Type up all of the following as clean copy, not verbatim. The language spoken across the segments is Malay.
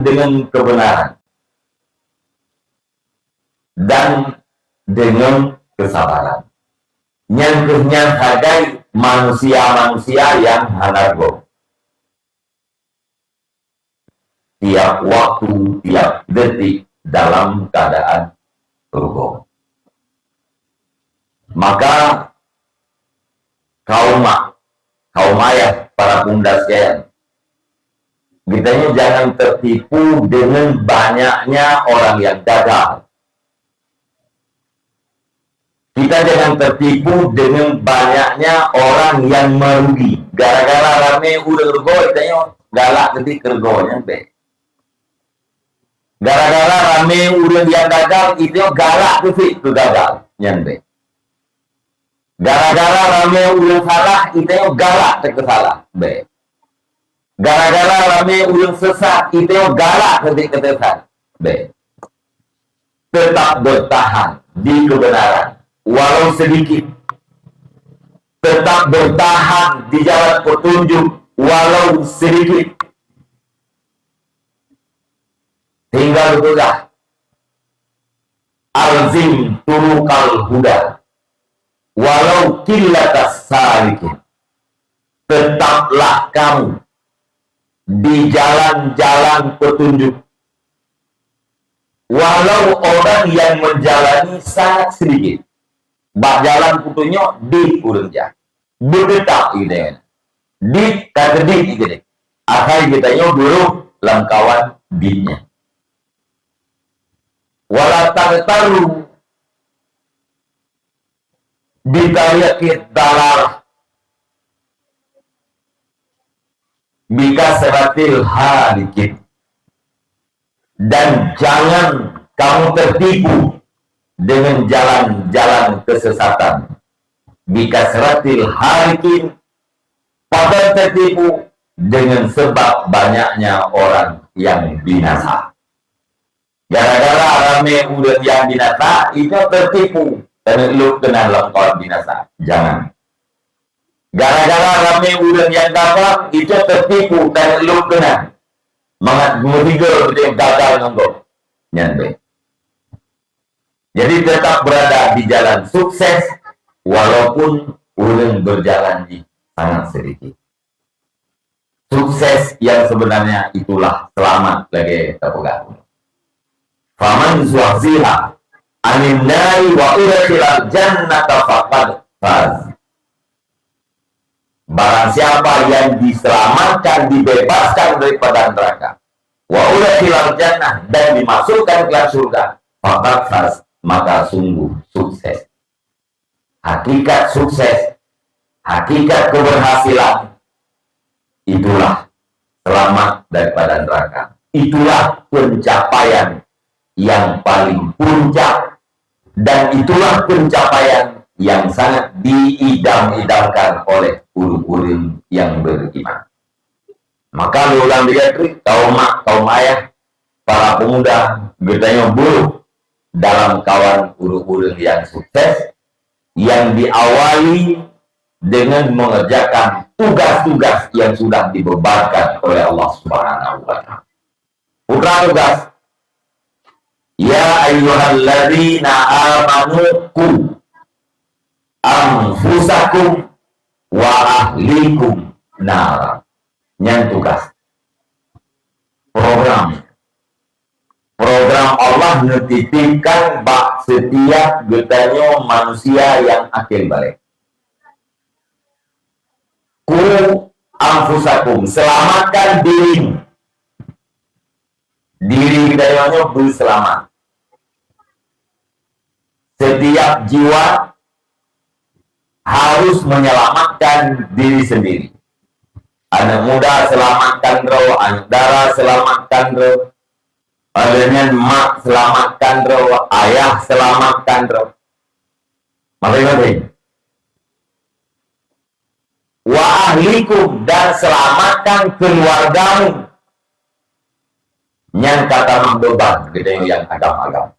dengan kebenaran dan dengan kesabaran. Yang hargai manusia-manusia yang hanargo. Tiap waktu, tiap detik dalam keadaan rugo. Maka kaum ayah, para bunda sekalian, kitanya jangan tertipu dengan banyaknya orang yang gagal. Kita jangan tertipu dengan banyaknya orang yang merugi. Gara-gara rame udah rego, kitanya galak ketik regonya. Gara-gara rame udah yang gagal, itu galak ketik ke gagal. Nyampe. Gara-gara rame udah salah, itanya galak ke salah. Gara-gara rame udah sesat, itanya galak ketik sesat. Tetap bertahan di kebenaran. Walau sedikit, tetap bertahan di jalan petunjuk walau sedikit. Tinggal betullah alzim turukal huda walau killatas salikin. Tetaplah kamu di jalan-jalan petunjuk walau orang yang menjalani sangat sedikit. Bak jalan putunya di kurangnya berdetak gitu. Di kagedik gitu. Akhirnya kitanya dulu langkawan binnya. Wala taru bitariakit dalar bika seratil hadikit. Dan jangan kamu tertipu dengan jalan-jalan kesesatan. Bika seratil harikin, pada tertipu dengan sebab banyaknya orang yang binasa. Gara-gara rame udah yang binasa, itu tertipu. Dan lu kena lengkot binasa. Jangan. Gara-gara rame udah yang gagal, itu tertipu. Dan lu kena mengigur yang gagal nonggok. Nyampe. Jadi tetap berada di jalan sukses walaupun ulun berjalan di sangat sedikit. Sukses yang sebenarnya itulah selamat lagi terpegang. Faman zuhziha anin nari wa udkhilal jannata faqad faz. Barang siapa yang diselamatkan, dibebaskan daripada neraka, wa udkhilal jannah, dan dimasukkan ke surga, faqad faz, maka sungguh sukses. Hakikat sukses, hakikat keberhasilan, itulah selamat daripada neraka. Itulah pencapaian yang paling puncak, dan itulah pencapaian yang sangat diidam-idamkan oleh ulun-ulun yang beriman. Maka ulang dikatakan kaum ayah, para pemuda, gedanya buruk dalam kawan ulun-ulun yang sukses, yang diawali dengan mengerjakan tugas-tugas yang sudah dibebankan oleh Allah Subhanahu wa Ta'ala. Putra tugas, ya ayyuhalladzina amanu qu anfusakum wa ahlikum nar. Yang tugas program Allah menitipkan bak setiap getanya manusia yang akhir balik. Ku anfusakum, selamatkan diri getanya berselamat. Setiap jiwa harus menyelamatkan diri sendiri. Anak muda selamatkan roh, anak darah selamatkan roh, adanya mak selamatkan roh, ayah selamatkan roh. Masing-masing. Wa ahlikum, dan selamatkan keluargamu. Yang kata beban, gitu yang agam-agam.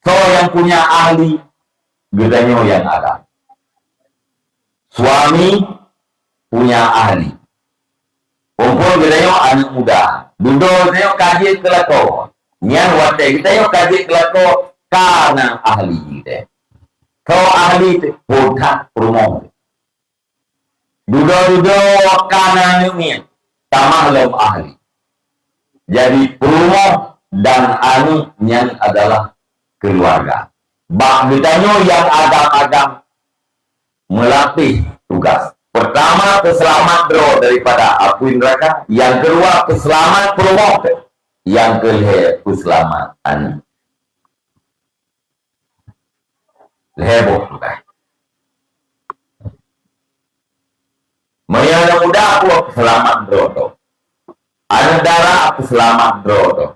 So yang punya ahli, gedanya yang ada. Suami punya ahli, Kumpul kita tengok anak muda. Duduk tengok kaji kelako. Nyan watai kita tengok kaji kelako karena ahli kita. Kau ahli itu bodak rumah. Duduk-duduk karena ini tamah lem ahli. Jadi rumah dan anu yang adalah keluarga. Bak ditanya yang agam-agam melatih tugas. Pertama, keselamat bro daripada api neraka. Yang kedua, keselamat promote. Yang ketiga, keselamatan heboh tugas. Mayana muda aku selamat bro to. Ada darah aku selamat bro to.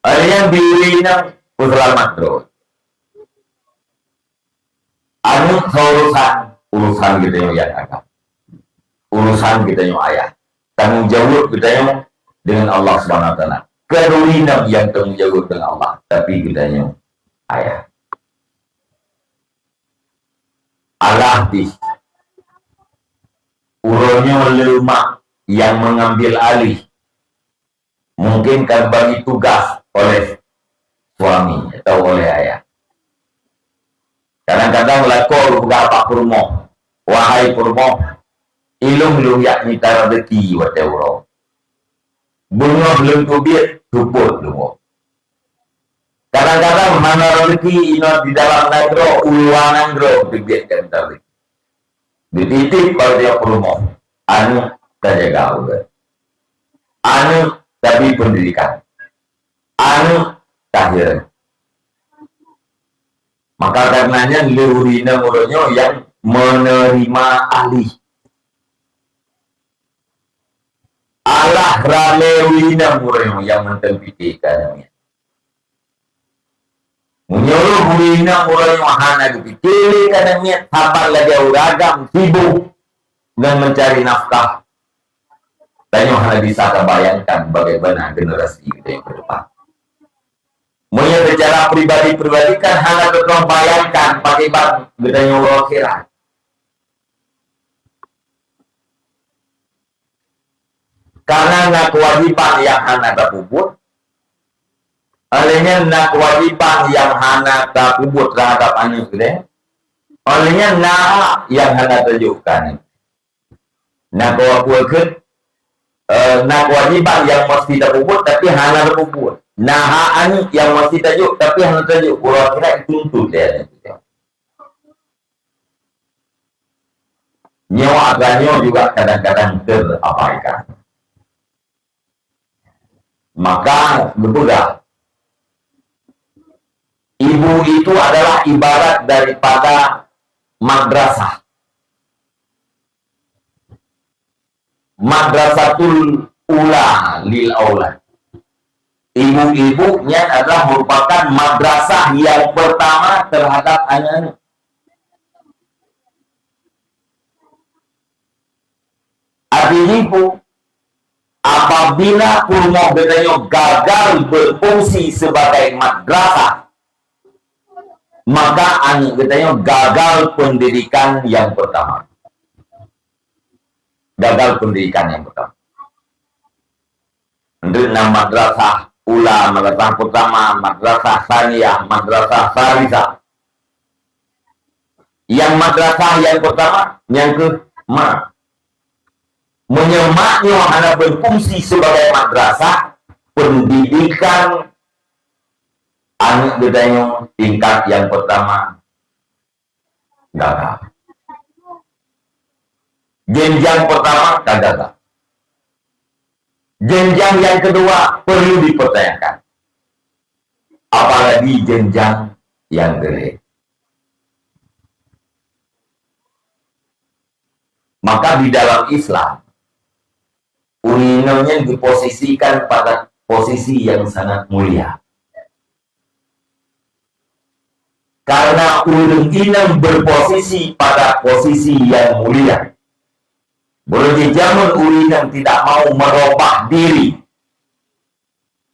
Ada yang biwina aku selamat bro. Anu urusan kita yang agak. Urusan kita yang ayah. Tanggung jawab kita yang dengan Allah Subhanahu wa taala. Kerulinan yang tanggung jawab dengan Allah, tapi kita yang ayah. Allah di urunnya lemak yang mengambil alih mungkin kan bagi tugas oleh suami atau oleh ayah. Kadang-kadang lakor beberapa kurmo, wahai kurmo, ilung yakni taradeki watewro. Bunga belum tubir, tuput lungo. Kadang-kadang mana rezeki ino di dalam negro, uluan negro dibiarkan tadi. Dititip kalau dia kurmo, anu terjaga udah. Anu tapi pendidikan. Anu tahir. Maka karenanya lurina muronyo yang menerima alih. Allah ralewina muronyo yang mentempitikannya. Menyuruh burina muronyo hana dipikir karenanya sabar lagi uragam sibuk dan mencari nafkah. Tanya hana bisa terbayangkan bagaimana generasi kita yang ke depan. Mungkin secara pribadi kan hanya betul bayangkan pakai bang bedanya orang kira. Karena nak kewajiban yang hanya terkubur, olehnya nak kewajiban yang hanya terkubur terhadap anak kita, olehnya nak yang hanya terjukkan. Nak kewajiban, nak kewajiban yang mesti terkubur tapi hanya terkubur. Nah, anu yang masih tajuk tapi hanya tajuk kurang kira tuntut dia. Nyawa aganyo juga kadang-kadang terabaikan. Maka betul. Ibu itu adalah ibarat daripada madrasah. Madrasatul ula lil aulad. Ibu-ibunya adalah merupakan madrasah yang pertama terhadap anak-anak. Artinya ibu, apabila kurma bedanya gagal berfungsi sebagai madrasah, maka anak bedanya gagal pendidikan yang pertama. Gagal pendidikan yang pertama. Untuk nama madrasah ula, madrasah pertama, madrasah saniyah, madrasah salisa. Yang madrasah yang pertama, yang ke-ma. Menyemaknya hanya berfungsi sebagai madrasah pendidikan anak bedanya tingkat yang pertama gagal. Jenjang pertama gagal. Jenjang yang kedua perlu dipertanyakan. Apalagi jenjang yang kedua. Maka di dalam Islam, urinanya diposisikan pada posisi yang sangat mulia. Karena ulun inam berposisi pada posisi yang mulia. Boleh jamun urinam tidak mau merubah diri.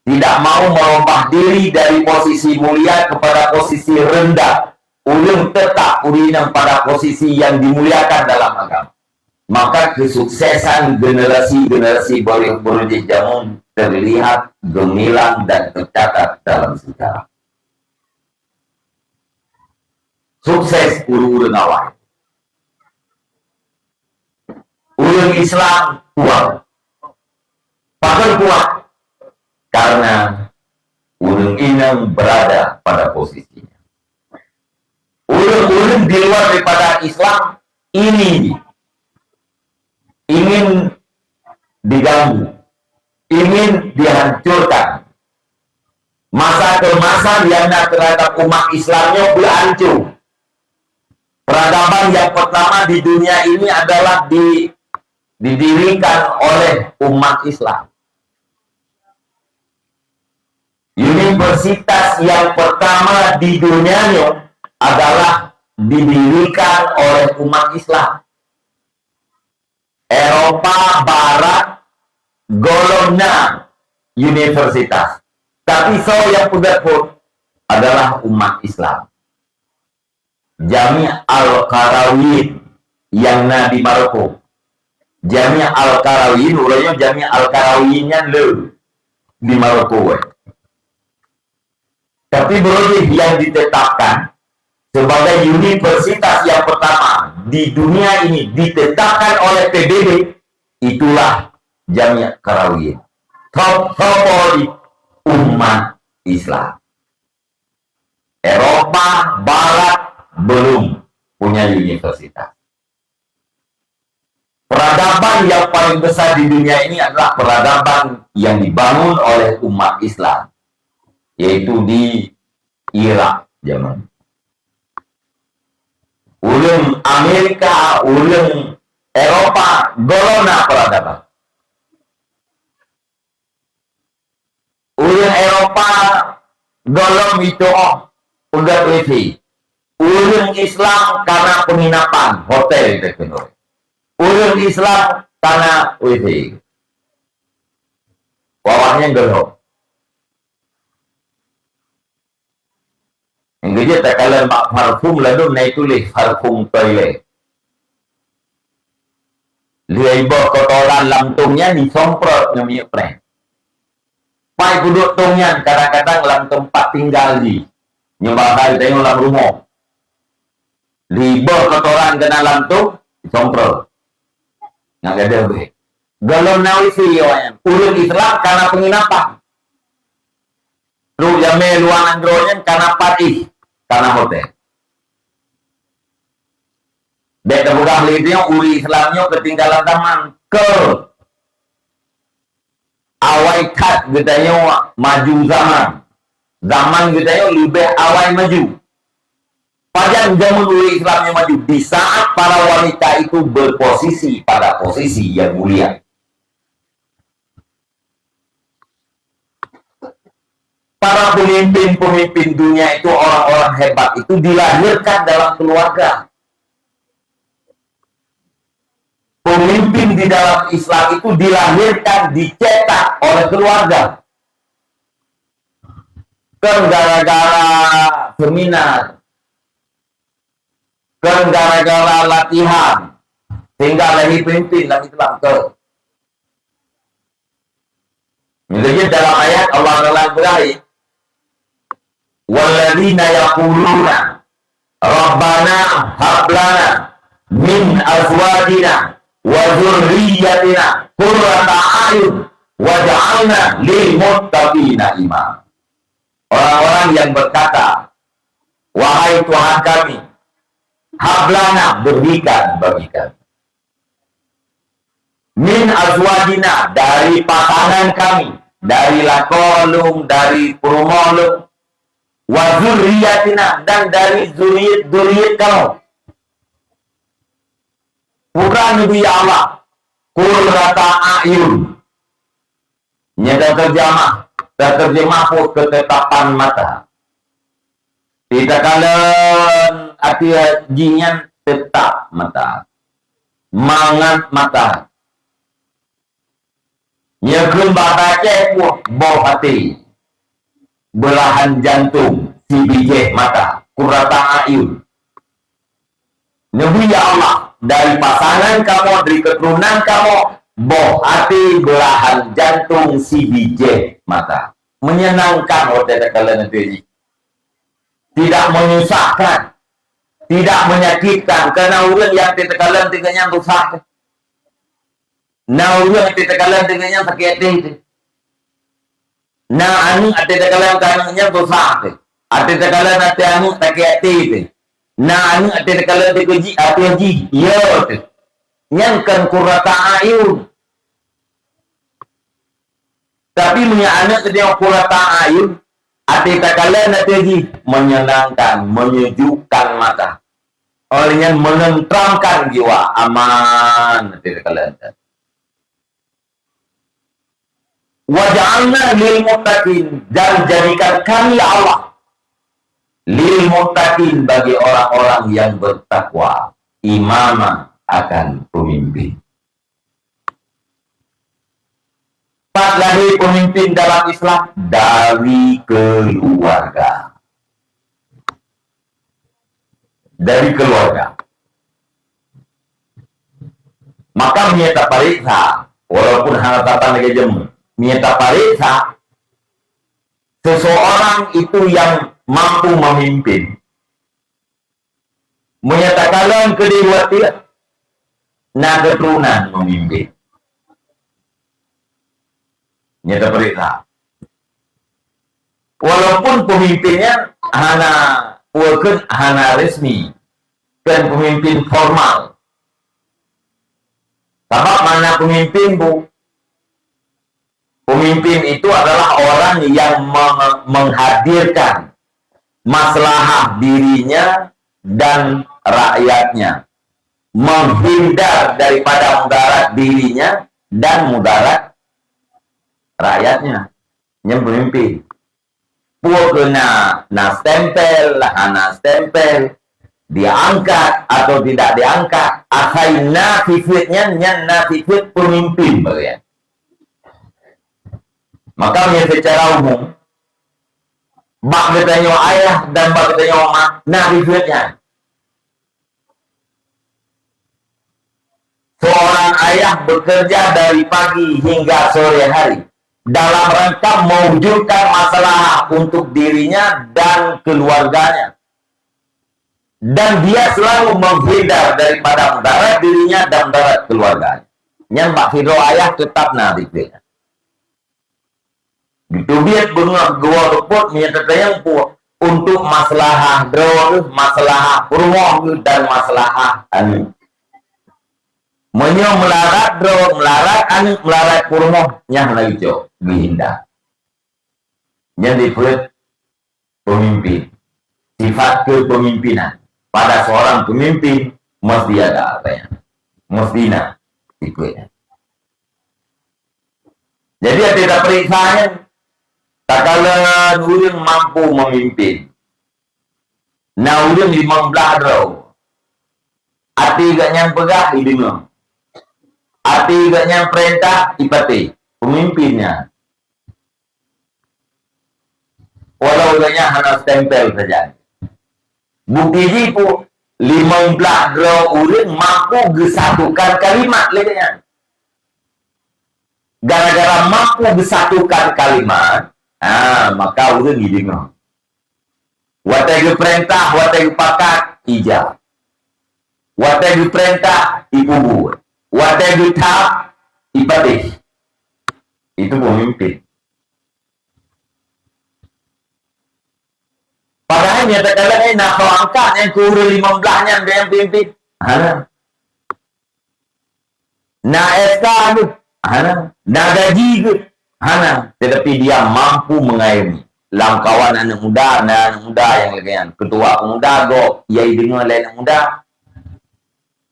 Tidak mau merubah diri dari posisi mulia kepada posisi rendah. Ulun tetap urinam pada posisi yang dimuliakan dalam agama. maka kesuksesan generasi-generasi Borjih Jamun terlihat gemilang dan tercatat dalam sejarah. Sukses ulu-ulu awal. Ulun Islam kuat. Pakai kuat. Karena ulun inang berada pada posisinya. Ulun di luar daripada Islam ini ingin diganggu, ingin dihancurkan. Masa ke masa yang terhadap umat Islamnya berhancur. Peradaban yang pertama di dunia ini adalah didirikan oleh umat Islam. Universitas yang pertama di dunia adalah didirikan oleh umat Islam. Eropa Barat golongnya universitas. Tapi yang punya pun adalah umat Islam. Jami' Al-Qarawiyyin yang di Maroko. Jami' Al-Qarawiyyin, ulangnya Jami' Al-Qarawiyyin di Maroko. Tapi Borjih yang ditetapkan sebagai universitas yang pertama di dunia ini ditetapkan oleh PBB, itulah Jami' Qarawiyyin. Top umat Islam. Eropa Barat belum punya universitas. Peradaban yang paling besar di dunia ini adalah peradaban yang dibangun oleh umat Islam, yaitu di Irak zaman. Ulun Amerika, ulun Eropa, golona peradaban. Ulun Eropa, golong itu udah wifi. Ulun Islam karena penginapan, hotel teknologi. Ulun Islam karena wifi. Bawahnya gelap. Yang dia tak kalah mak parfum lalu naik tulis parfum toilet. Lihat ibu kotoran lantungnya disomprot ngambil plan. Pai kuduk tongnya kadang-kadang dalam tempat tinggal di nyembah tengok dalam rumah. Lihat kotoran kena lantung disomprot. Nggak ada baik. Galau nawisi yang ulun Islam karena penginapan. Lu jamai luar andronya karena party, karena hotel. Beda bukan lidnya uli Islamnya ketinggalan zaman ke awal kat getanya maju zaman getanya lebih awal maju. Pada zaman uli Islamnya maju di saat para wanita itu berposisi pada posisi yang mulia. Para pemimpin-pemimpin dunia itu, orang-orang hebat itu dilahirkan dalam keluarga. Pemimpin di dalam Islam itu dilahirkan, dicetak oleh keluarga. Kan gara-gara seminar, kan gara-gara latihan, sehingga lahir pemimpin dalam Islam ke. Misalnya dalam ayat Allah berkata, walladzina yaquluna rabbana hab lana min azwajina wa dzurriyyatina qurrata a'yun waj'alna lil muttaqina imama. Orang-orang yang berkata, wahai Tuhan kami, hab lana, berikan bagi kami min azwajina, dari pasangan kami, dari lakolung, dari purmolung, wa dzurriyyatina, dan dari zuriat kamu. Bukan Nabi Allah, qurrata a'yun. Nyata terjemah pun ketetapan mata. Tidak kalian arti jinyan tetap mata. Mangat mata. Nyekun batace bau hati. Belahan jantung, si biji mata, qurrata a'yun. Nabi Allah, dari pasangan kamu, dari keturunan kamu, boh hati belahan jantung si bije mata. Menyenangkan hotel kalian nanti. Tidak menyusahkan, tidak menyakitkan, karena orang yang tidak kalian tinggalnya susah. Nah orang yang tidak kalian tinggalnya sakit itu. Nah anu tidak kalian kanannya susah. Tidak kalian nanti anu sakit itu. Nah anu tidak kalian dikuji haji, yo. Nyankan kurata ayun. Tapi punya anak dia kurata ayun. Tidak kalian nanti menyenangkan, menyejukkan mata. Olehnya menenteramkan jiwa, aman tidak kalian. Waj'alna lil muttaqin, dan jadikan kami Allah lil muttaqin bagi orang-orang yang bertakwa, imama akan pemimpin. Empat lagi pemimpin dalam Islam dari keluarga. Dari keluarga. Maka menyata pariksa, walaupun hanya tatan lagi jemu, menyata pariksa, seseorang itu yang mampu memimpin. Menyatakan kedua tidak, nah keturunan memimpin. Nyata perintah. Walaupun pemimpinnya hana resmi, dan pemimpin formal. Sebab mana pemimpin bu? Pemimpin itu adalah orang yang menghadirkan maslahat dirinya dan rakyatnya, menghindar daripada mudarat dirinya dan mudarat rakyatnya. Yang pemimpin puak kena stempel, hana stempel, diangkat atau tidak diangkat, akhai nafifitnya nafifit pemimpin bagian. Makanya secara umum bak bertanya ayah dan bak bertanya mak nafifitnya. Seorang ayah bekerja dari pagi hingga sore hari dalam rangka mewujudkan masalah untuk dirinya dan keluarganya. Dan dia selalu menghindar daripada mudarat dirinya dan mudarat keluarganya. Yang Mbak Fidro ayah tetap nafifitnya. Ditubiat bunga gua repot menyatakan puak untuk masalah drone, masalah rumah dan masalah anu. Menyo melarat drone, melarat anu, melarat rumah yang lagi jauh dihindar. Yang disebut pemimpin, sifat kepemimpinan pada seorang pemimpin mesti ada apa ya? Mestinya ikutnya. Jadi tidak periksanya. Tak kala ulun mampu memimpin. Nah ulun 15 rau. Ati gak nyang pegah hidung. Ati gak nyang perintah ipati. Pemimpinnya. Walau gak nyang hana stempel saja. Bukti jipu 15 rau ulun mampu gesatukan kalimat lekanya. Gara-gara mampu gesatukan kalimat, maka ulun ngiding. Wategu perintah, wategu pakat, ijab. Wategu perintah, ibubu. Wategu tap, ipatih. Itu pemimpin. Padahal nyatakan nak kau angkat yang kurang 15-nya yang pemimpin. Nah SK tu, nah gaji tu. Tetapi dia mampu mengayomi langkawan anak muda yang legian ketua pemuda go yai dengan lain muda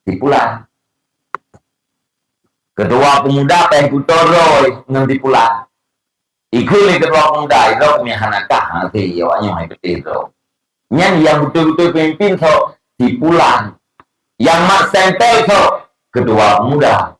dipulang ketua pemuda pengen kutoroi nanti pulang ikut ketua pemuda itu punya hanakah nanti awaknya itu yang betul-betul pemimpin so dipulang yang mak stempel so ketua pemuda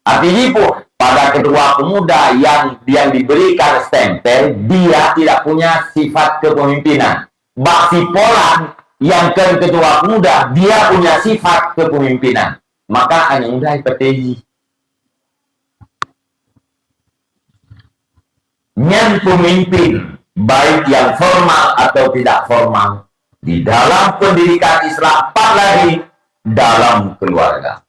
artinya pada ketua pemuda yang diberikan stempel, dia tidak punya sifat kepemimpinan. Bak si polan, yang ketua pemuda, dia punya sifat kepemimpinan. Maka hanya mudah peteji. Yang pemimpin, baik yang formal atau tidak formal, di dalam pendidikan Islam, apalagi dalam keluarga.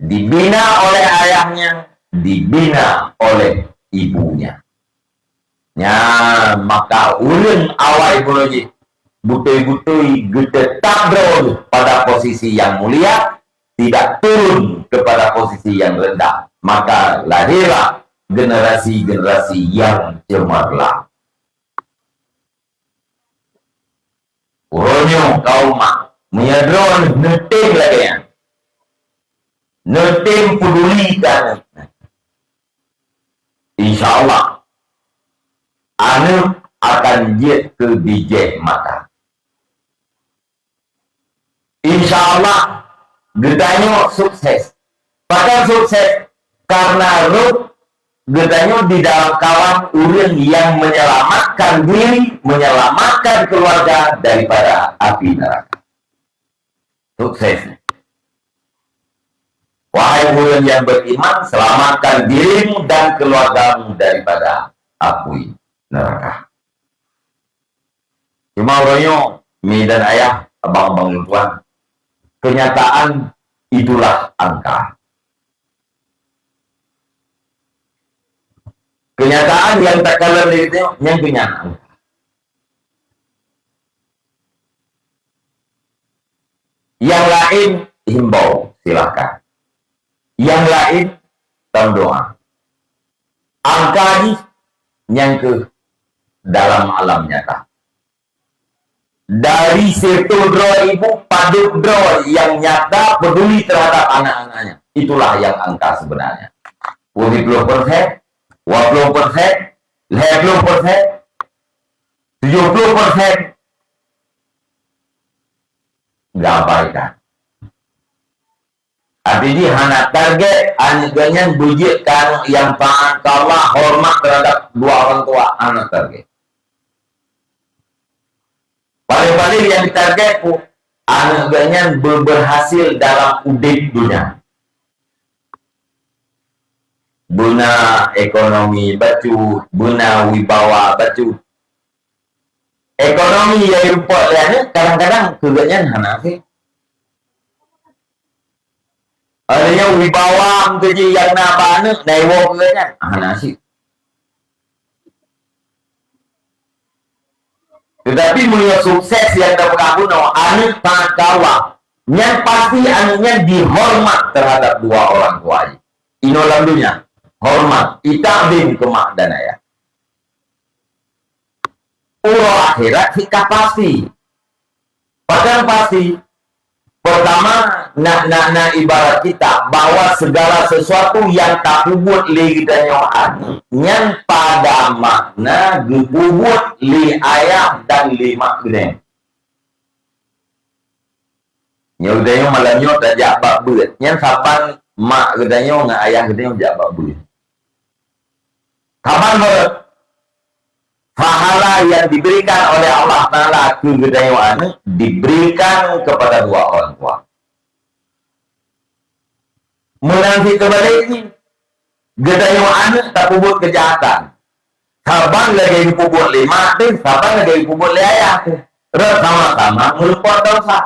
Dibina oleh ayahnya, dibina oleh ibunya. Ya, maka ulun awal ekonomi butui-butui tetap pada posisi yang mulia, tidak turun kepada posisi yang rendah. Maka lahirlah generasi-generasi yang cemerlang. Uronyo kaum menyadron neting lagi ya. Neting pedulikan. Insya Allah anu akan jet ke bijak mata. Insya Allah gedanya sukses. Bahkan sukses karena ruh gedanya di dalam kawan ulun yang menyelamatkan diri, menyelamatkan keluarga daripada api neraka. Sukses. Wahai ulun yang beriman, selamatkan dirimu dan keluargamu daripada api neraka. Cuma orangnya, mi dan ayah, abang-abang tuan, kenyataan itulah angka. Kenyataan yang tak kalah dari itu, yang kenyataan. Yang lain, himbau, silakan. Yang lain, dalam doa. Angka ini, yang ke dalam alam nyata. Dari situ ibu paduk yang nyata peduli terhadap anak-anaknya. Itulah yang angka sebenarnya. 20%, 20%, 50%, 70%. Nggak abaikan. Artinya anak target, anaknya bujikkan yang taat Allah hormat terhadap dua orang tua anak target. Paling-paling yang ditarget anaknya berhasil dalam udip dunia. Buna ekonomi bacu, buna wibawa bacu. Ekonomi yang rumput lainnya kadang-kadang keduanya hanafi. Adanya wibawa menjadi yang nabana naiwo keduanya hanasi. Tetapi mulia sukses yang terkaku no anak sangat kawa. Yang pasti anaknya dihormat terhadap dua orang tuanya. Inolam dunia. Hormat. Itabim ke mak dan ayah. Akhirat sikap pasti. Padahal pasti. Pertama, nak ibarat kita bahwa segala sesuatu yang tak kubut li danyoan yang pada makna kubut li ayah dan li mak gede. Nyodanyo malamnya tak jabak buat. Yang saban mak gedanyo dengan ayah gedanyo jabak buat. Kapan buat? Pahala yang diberikan oleh Allah Ta'ala ke gedayaan diberikan kepada dua orang tua. Menanti kembali ini, gedayaan tak pubut kejahatan. Sabang lagi pubut lima, sabang lagi pubut ayah. Sama-sama melupakan dosa.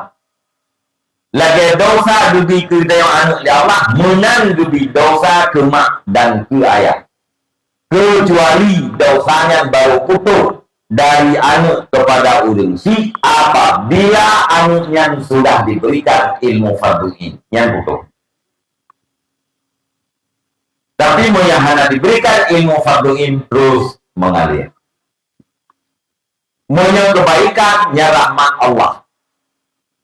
Lagi dosa dubi ke gedayaan oleh Allah, menang dubi dosa ke mak dan ke ayah. Kecuali dosanya baru putus dari anak kepada ulun si apabila anaknya sudah diberikan ilmu fardu'in yang putus. Tapi yang diberikan ilmu fardu'in terus mengalir. Punya kebaikan ya rahmat Allah.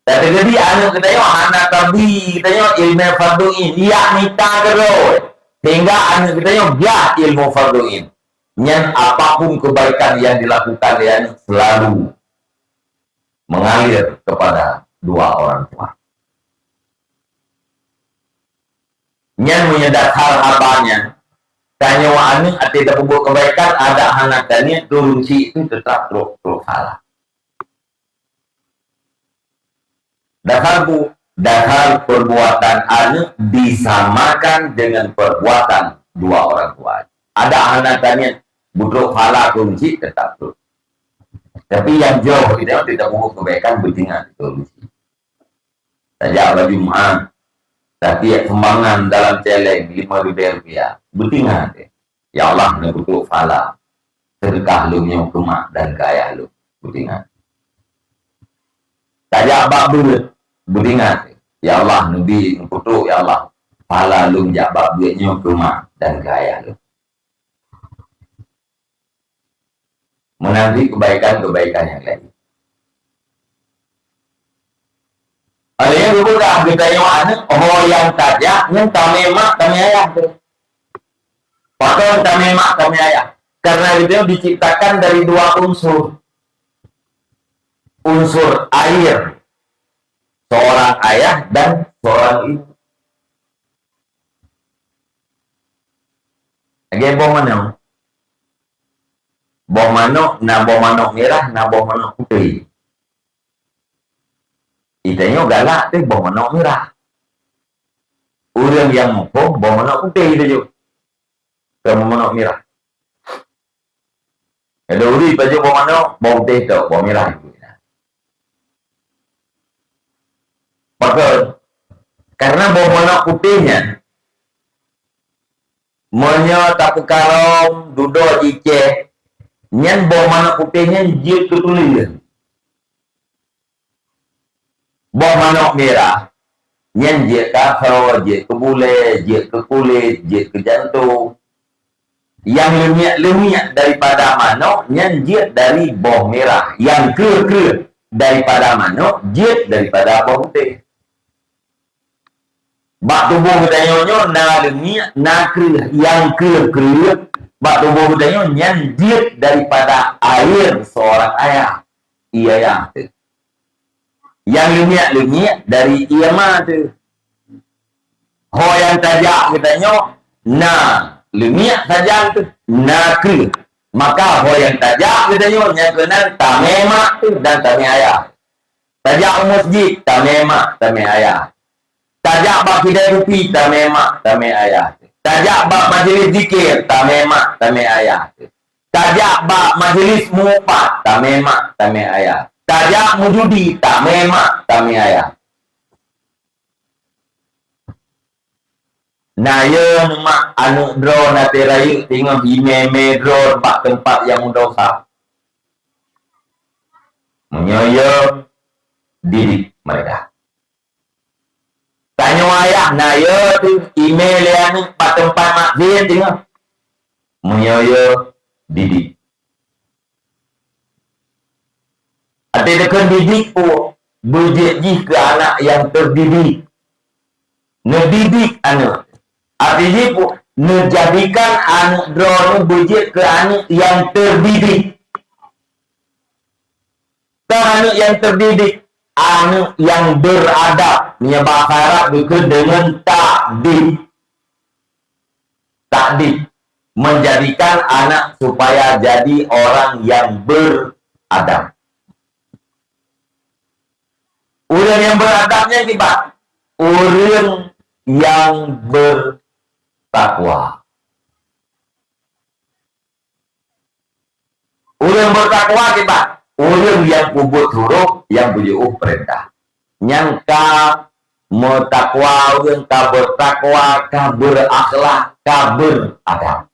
Dan jadi anak kita anak tabi kita ilmu fardu'in ia minta terus. Sehingga anak kita ya ilmu fardu'in. Yang apapun kebaikan yang dilakukan yang selalu mengalir kepada dua orang tua. Yang menyedakar abahnya. Tanya anak tidak membuat kebaikan ada anak tanya turun si itu tetap terus salah. Dahal perbuatan anak disamakan dengan perbuatan dua orang tua. Ada anak tanya, butuh pala kunci tetap tuh. Tapi yang jauh kita tidak mau kebaikan bertingan solusi. Saja baju Jumat, tapi kembangan dalam celeng 5.000 rupiah bertingan. Ya Allah, nak butuh pala. Sedekah lu yang ke mak dan ke ayah lu bertingan. Saja abak bertingan. Ya Allah, Nabi butuh ya Allah. Pala lu jabab duitnya ke mak dan ke ayah lu. Menanti kebaikan-kebaikan yang lain. Ada yang berbuka, kita yang ada, oh yang tajak, yang kami mak, kami ayah. Maka kami mak, kami ayah. Karena itu diciptakan dari dua unsur. Unsur air. Seorang ayah dan seorang ibu. Lagi bawang mana? Bawang manok merah, na bawang manok putih. Itanya galak tu bawang manok merah. Orang yang mukung bawang manok putih tu juga. Bawang manok merah. Ada uri baju bawang manok, bawang putih tu, bawang merah. Maka, karena bawang manok putihnya, Monya tak kalom duduk iceh nyen bawang manok putihnya jit ketulis. Bawang manok merah nyen jit kakao, jit ke bule, jit ke kulit, jit ke jantung. Yang leminyak daripada manok nyen jit dari bawang merah. Yang ker daripada manok jit daripada bawang putih. Bak tubuh kita nyonya na leminyak na ker yang ker bak tubuh kita nyonya jit daripada air seorang ayah. Iya yang tu. Yang leminyak dari iya mah tu. Ho yang tajak kita nyonya na leminyak saja tu na ker. Maka ho yang tajak kita nyonya kena tame mak tu dan tame ayah. Tajak masjid tame mak tame ayah. Tajak bak kedai rupi, tame mak, tame ayah. Tajak bak majlis zikir, tame mak, tame ayah. Tajak bak majlis mupat, tame mak, tame ayah. Tajak mujudi, tame mak, tame ayah. Nah, ya mak anu dro nate rayu tengok imeme dro tempat yang dosa. Menyoyo didik mereka. Tanya ayah, nah ya tu email yang tempat mak dia tengok. Menyoyo didik. Ada dekat didik pun berjanji ke anak yang terdidik. Ngedidik anak. Artinya pun ngejadikan anak drone berjanji ke anak yang terdidik. Ke anak yang terdidik. Anak yang beradab, bahasa Arab bukan dengan takdib. Takdib menjadikan anak supaya jadi orang yang beradab. Orang yang beradabnya tiba, orang yang bertakwa. Orang bertakwa tiba. Orang yang kubut huruf, yang bujuk perintah. Nyangka, metakwa, orang tak bertakwa, tak berakhlak, tak beradab.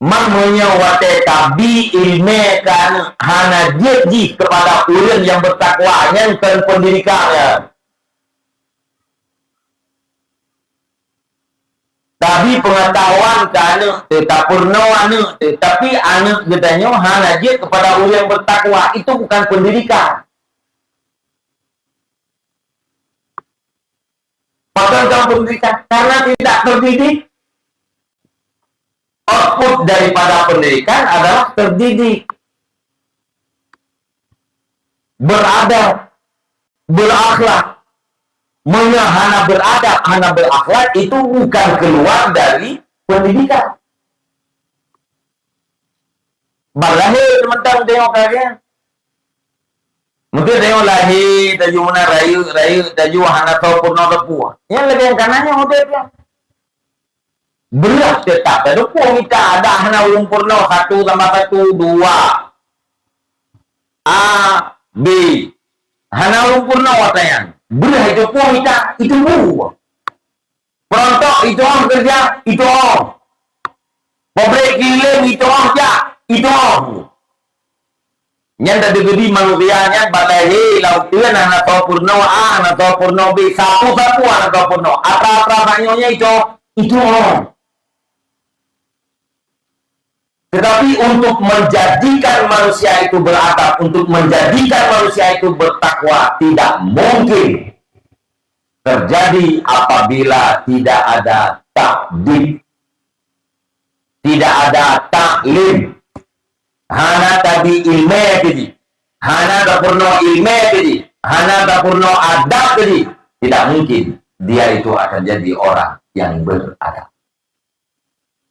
Mamanya wate tabi ilme kan hana jadi kepada orang yang bertakwa, yang pendidikannya. Tapi pengetahuan ke anak, tak purno anak, tapi anak katanya hanya dia kepada orang yang bertakwa, itu bukan pendidikan. Bukan pendidikan, karena tidak terdidik. Output daripada pendidikan adalah terdidik. Beradab, berakhlak. Hana beradab, hana berakhlak itu bukan keluar dari pendidikan. Balahir teman-teman tengok kalian. Mungkin tengok lahir, taju mana raya, taju hana tahu purna tepu. Yang lagi yang kanannya hotel dia. Berat tetap. Tadu pun kita ada hana ulung purna, 1 tambah 1, 2. A, B. Hana ulung purna watayan. Berat itu pun kita, itu bu. Perontok, itu orang kerja, itu orang. Pabrik kilim, itu orang kerja, itu orang. Yang dah digedi manusianya balahi laut tuan anak tahu purno A anak tahu purno B satu anak tahu purno apa maknanya itu orang. Tetapi untuk menjadikan manusia itu beradab, untuk menjadikan manusia itu bertakwa tidak mungkin terjadi apabila tidak ada takdim, tidak ada taklim. Hana tadi ilmu tadi, hana dapurno ilmu tadi, hana dapurno adab tadi, tidak mungkin dia itu akan jadi orang yang beradab.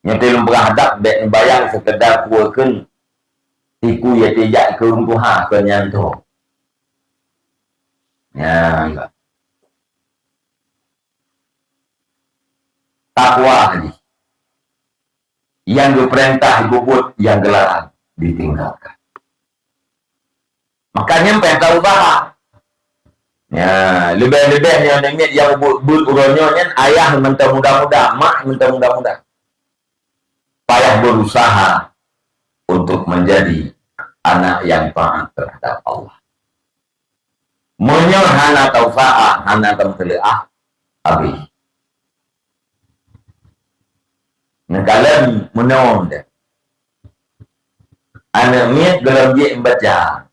Nyetel beradab, bayang sekedar puakan, tiku ya tidak kerumpuhan kenyanto. Ya, enggak. Takwa tadi, yang diperintah bubut, yang gelaran ditinggalkan. Makanya perintah usaha. Ya, lebih-lebih yang nemit yang buronyo nya ayah minta muda-muda, mak minta muda-muda. Payah berusaha untuk menjadi anak yang taat terhadap Allah. Munyo hana tausaha, hana tamteleah abi. Nekalan menon deh. Anak miat dalam dia baca.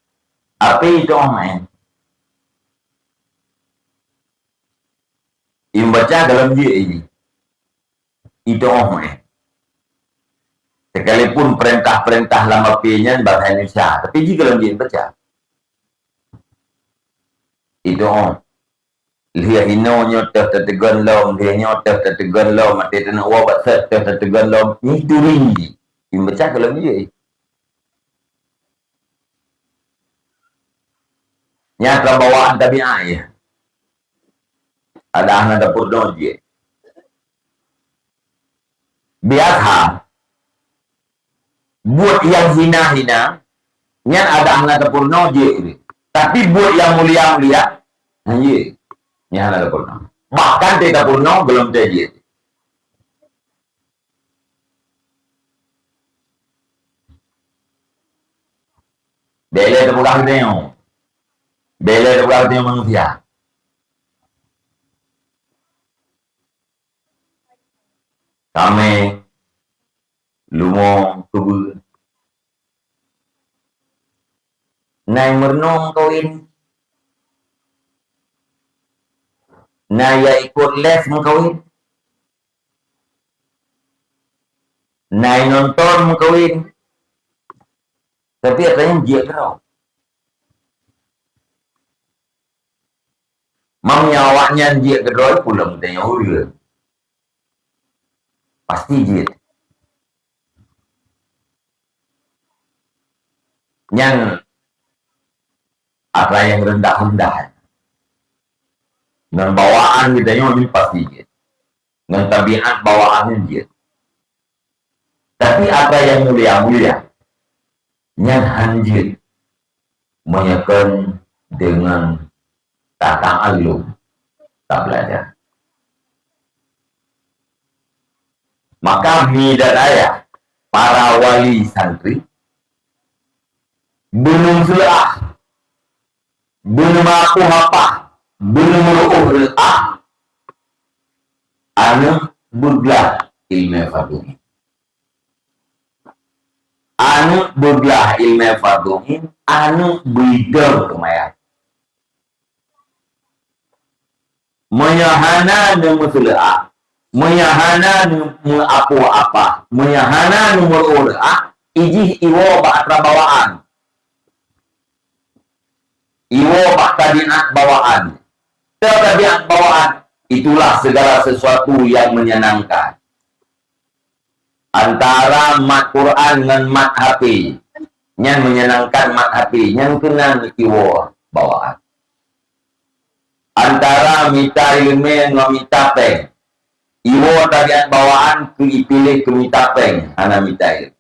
Apa itu main? Baca dalam dia ini. Itu main. Sekalipun perintah-perintah lama pinya bahasa Indonesia, tapi jika dalam dia baca. Itu lihat inonya tertegan lom, dia nyota tertegan lom, mati tanah wabat tertegan lom. Ini tinggi. Baca dalam dia. Nyata bawaan tabi'ah ya. Ada anak dapur doji. Biasa. Buat yang hina-hina. Nyan ada anak dapur doji. Tapi buat yang mulia-mulia. Iya. Nyan anak dapur doji. Bahkan di dapur doji belum terjadi. Bela dapur doji. Bela berarti manusia. Kami lumo tubuh. Nai merenung kawin. Nai ikut les mengkawin. Nai nonton mengkawin. Tapi katanya dia kerau. Menyawaknya dia kedua pulang tanya hulu. Pasti dia. Yang apa yang rendah-rendah. Dan bawaan kita ini pasti dia. Dan tabiat bawaannya dia. Tapi apa yang mulia-mulia. Yang hanjir. Menyekan dengan tak ta'allum, tak belajar. Maka bidadaya para wali santri belum selah, belum aku apa, belum meru'uh anu budlah ilmu fardungin. Anu budlah ilmu fardungin, anu bidor kemayat. Menyahana musulaah, menyahana apa, menyahana mur'urah, ijih iwo ba'atra bawaan. Iwo ba'tabiat bawaan. Tabiat bawaan, itulah segala sesuatu yang menyenangkan. Antara mat Quran dengan mat HP. Yang menyenangkan mat HP, yang kenal iwo. bawaan. Antara mita ilme dengan mita peng. Iwo tagian bawaan ke ipilih ke mita peng. Hana mita ilme.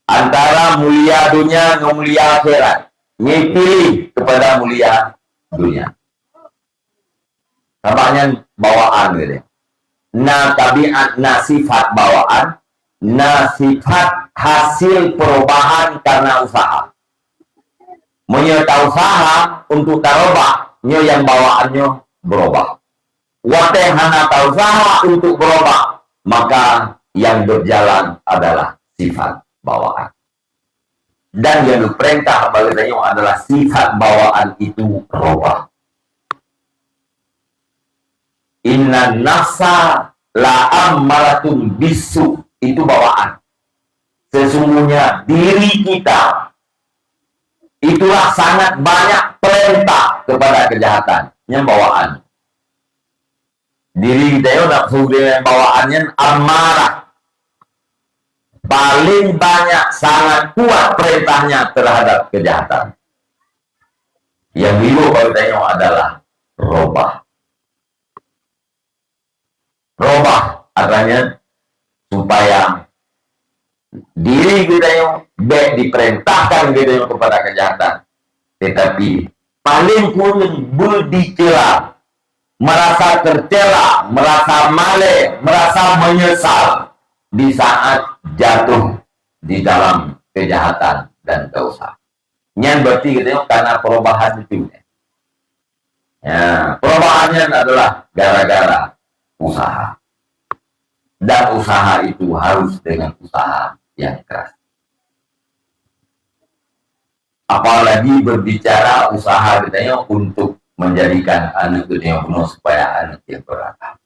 Antara mulia dunia dengan mulia akhirat. Pilih kepada mulia dunia. Tampaknya bawaan gitu. Na tabiat, na sifat bawaan, na sifat hasil perubahan karena usaha. Menyerta usaha untuk tarobah, yang bawaannya berubah. Waktu hana usaha untuk berubah, maka yang berjalan adalah sifat bawaan. Dan yang diperintah bagiannya adalah sifat bawaan itu berubah. Inna nafsa la'ammaratun bisu, itu bawaan. Sesungguhnya diri kita itulah sangat banyak perintah kepada kejahatan, yang bawaan. Diri kita itu nafsu dengan bawaannya amarah. Paling banyak, sangat kuat perintahnya terhadap kejahatan. Yang dulu kalau tanya adalah robah. Robah artinya supaya diri kita yang diperintahkan gitu kepada kejahatan, tetapi paling kurang berdicela, merasa tercela, merasa malu, merasa menyesal di saat jatuh di dalam kejahatan dan dosa. Yang berarti gitu karena perubahan itu. Ya, perubahannya adalah gara-gara usaha. Dan usaha itu harus dengan usaha yang keras. Apalagi berbicara usaha katanya untuk menjadikan anak dunia penuh supaya anak yang berakal.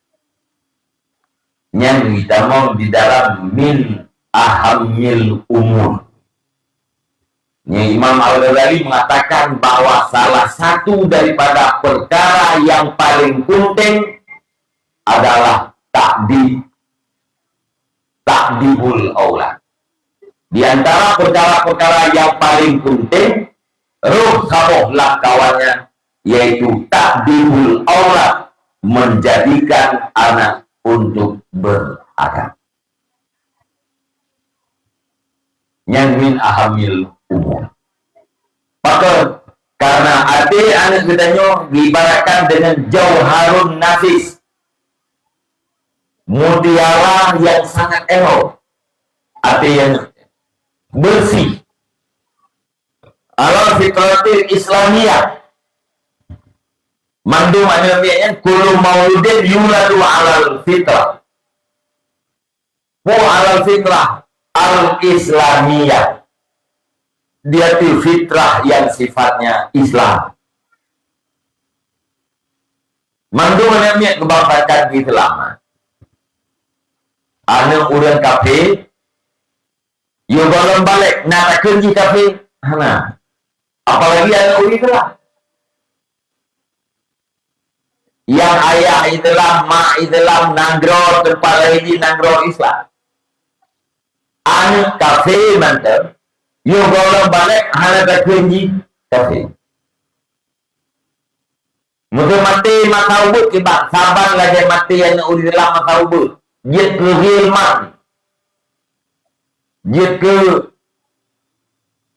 Yang kita mau di dalam min ahamil umur. Imam Al-Ghazali mengatakan bahwa salah satu daripada perkara yang paling penting adalah takdibul aulad. Di antara perkara-perkara yang paling penting, ruh sabohlah kawannya, yaitu takdibul aulad, menjadikan anak untuk beradab. Yang min ahamil umur. Maka karena hati anak kitanya diibaratkan dengan jauharun nafis, mutiara yang sangat elok, hati yang bersih. Alal fitratil Islamiyah, mandum anamiyahnya kullu mauludin yuladu alal fitrah, alal fitrah al-Islamiyah. Dia itu fitrah yang sifatnya Islam. Mandu menemiak kebangsaan Islam. Anak orang kafir, yo golong balik nak kerja kafir, hana. Apalagi anak orang Islam. Yang ayah Islam, mak Islam, nanggro tempat lagi nanggro Islam. Anak kafir mantap. Yo golong balik hana kerja kafir. Mungkin mati maka ubud kibak sabar lagi mati yang uri dalam maka ubud. Dia ke rilman. Dia ke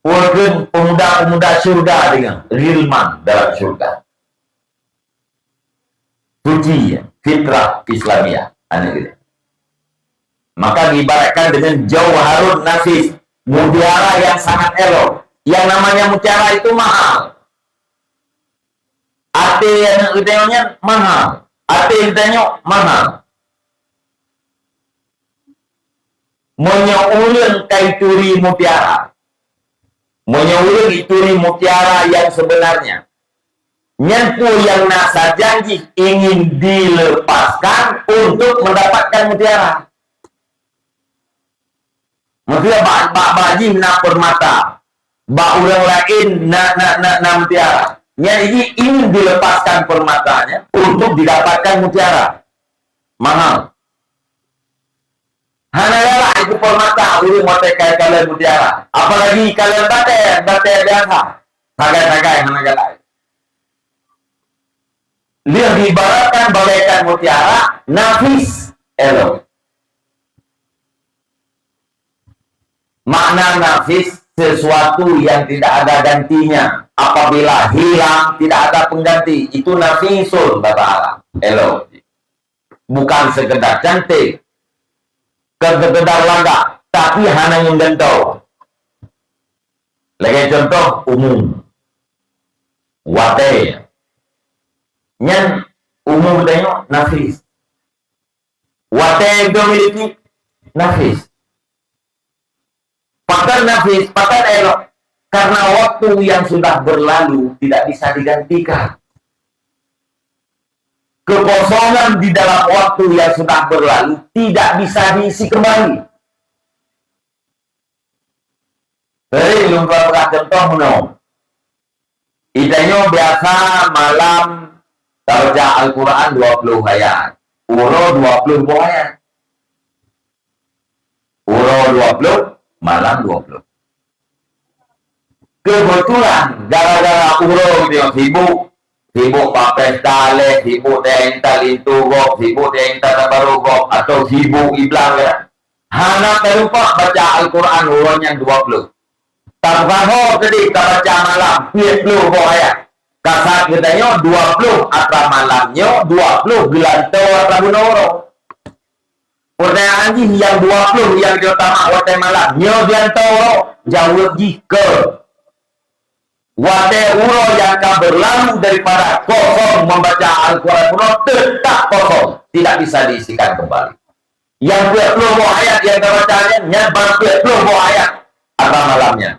organ pemuda-pemuda surga dengan rilman dalam surga. Suci fitrah Islamiyah. Maka diibaratkan dengan jauharun nafis, mutiara yang sangat elok. Yang namanya mutiara itu mahal. Ate yang gedenya mahal. Ate gedenya mahal. Menyaulen kaituri mutiara. Menyaulen ituri mutiara yang sebenarnya. Nyanku yang nasa janji ingin dilepaskan untuk mendapatkan mutiara. Maksudnya baji nak permata. Orang lain nak mutiara. Yang ingin dilepaskan permatanya untuk didapatkan mutiara. Mahal. Hana galak itu permata ulu motek kalian mutiara. Apalagi kalian bate biasa. Sagai-sagai hana galak. Dia diibaratkan bagaikan mutiara nafis elok. Makna nafis sesuatu yang tidak ada gantinya. Apabila hilang tidak ada pengganti, itu nafisul kata Arab. Elok. Bukan sekedar cantik, sekedar laga, tapi hanya yang gantau. Lagi contoh umum. Wate. Nyan umum tengok nafis. Wate itu memiliki nafis. Pakai nafis, pakai elok. Karena waktu yang sudah berlalu tidak bisa digantikan. Kekosongan di dalam waktu yang sudah berlalu tidak bisa diisi kembali. Jadi, lumpur contoh no. Idanya biasa malam baca Al-Quran 20 ayat. Uro 20 ayat. Uro 20, malam 20. Kebetulan gara-gara uro dia sibuk pesta leh, sibuk dengan talintu gok, sibuk dengan tatabaru gok, atau sibuk iblang ya. Hana terlupa baca Al-Quran uronya 20. Tarfaho tadi kita baca malam 20 ayat. Kasat katanya 20 atau malamnya 20 gelantau atau bunoro. Pertanyaan yang 20 yang diutama waktu malam nyo gelantau jauh jika wate uro yang akan berlalu daripada kosong membaca Al-Quran kuno tetap kosong, tidak bisa diisikan kembali. Yang 20 ayat yang terbacanya nyabar 20 ayat atau malamnya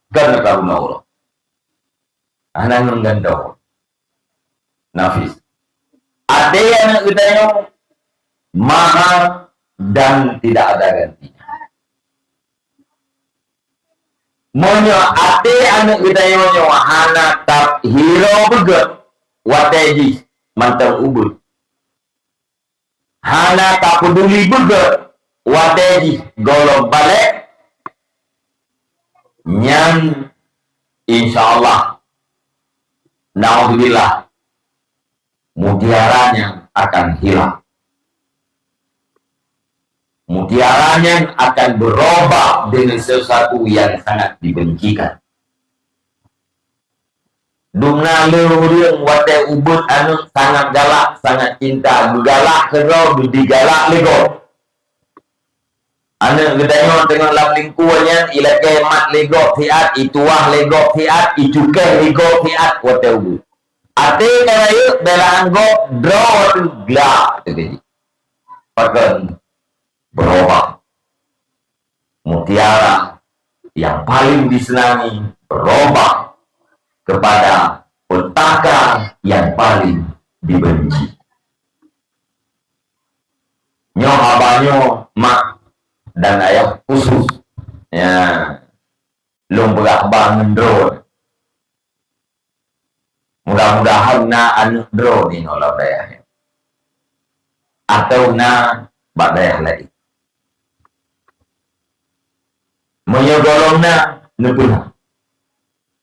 karena karuna uro. Anak menggandau nafis. Ada yang katanya mahal dan tidak ada gantinya. Monyo ate anu kita monyo hana tap hero beget wateji mantap ubud. Hana tak peduli beget wateji golong balik nyan insyaallah naudzubillah mutiaranya akan hilang. Mutiaranya akan berubah dengan sesuatu yang sangat dibencikan. Dumna leureung wate ubud anu sangat galak, sangat cinta, galak kero digalak lego. Anu gedanyo dengan lam lingkuannya ilake mat lego fiat ituah lego fiat ijuke lego fiat wate ubud. Ate kaya bela anggo draw tu glak tadi. Pakai berubah. Mutiara yang paling disenangi berubah kepada petaka yang paling dibenci. Nyo abanyo mak dan ayah khusus ya lumberak bangun drone. Mudah-mudahan na anu drone ini olah daya atau na badaya lagi. Menyogolongna nepuna.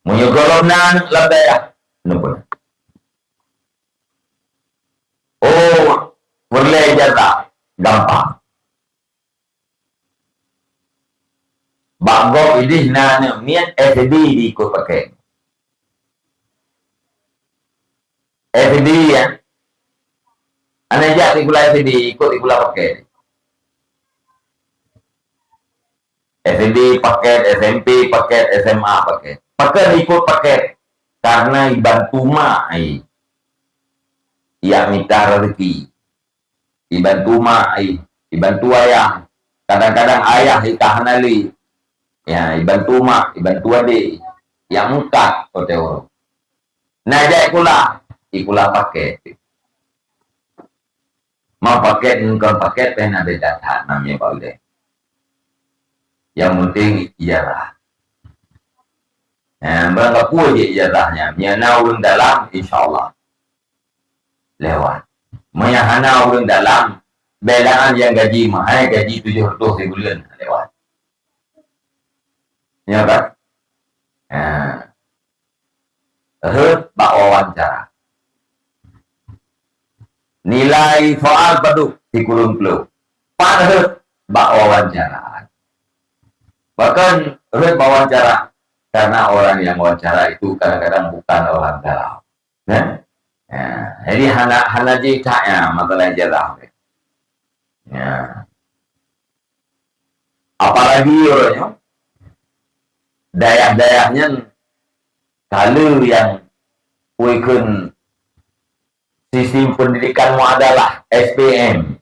Menyogolongna labaya nepuna. Oh, boleh jasa gampang. Bangkok ini nana mian FD diikut pakai. FD ya. Anak jak ikut FD ikut pakai. SD paket, SMP paket, SMA paket. Paket ikut paket karena ibantu mak yang minta rezeki. Ibantu mak ibantu ayah. Kadang-kadang ayah ikahan ali. Ya, ibantu mak, ibantu adik. Yang mukat oteo. Nah, jadi ikulah paket. Mau paket engkau paket pena beda tak namanya Pak Ude. Yang penting iyalah. Berapa pun je ijazahnya. Miana urun dalam, insyaAllah. Lewat. Mayahana urun dalam, bedaan yang gaji mahal, gaji 700 bulan lewat. Ya kan? Nah, bak wawancara. Nilai soal paduk di kulung keluk. Pan bak wawancara. Bahkan wawancara karena orang yang wawancara itu kadang-kadang bukan orang galau. Nah, jadi hana jikanya masalah jadah. Ya. Apalagi orangnya daerah-daerahnya kalau yang puikan sistem pendidikan muadalah SPM,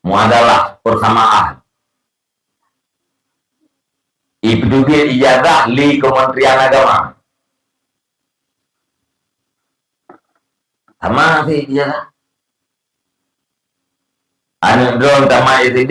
muadalah persamaan, ibdugil ijazah li Kementerian Agama, sama sih ijazah. Anu drone sama itu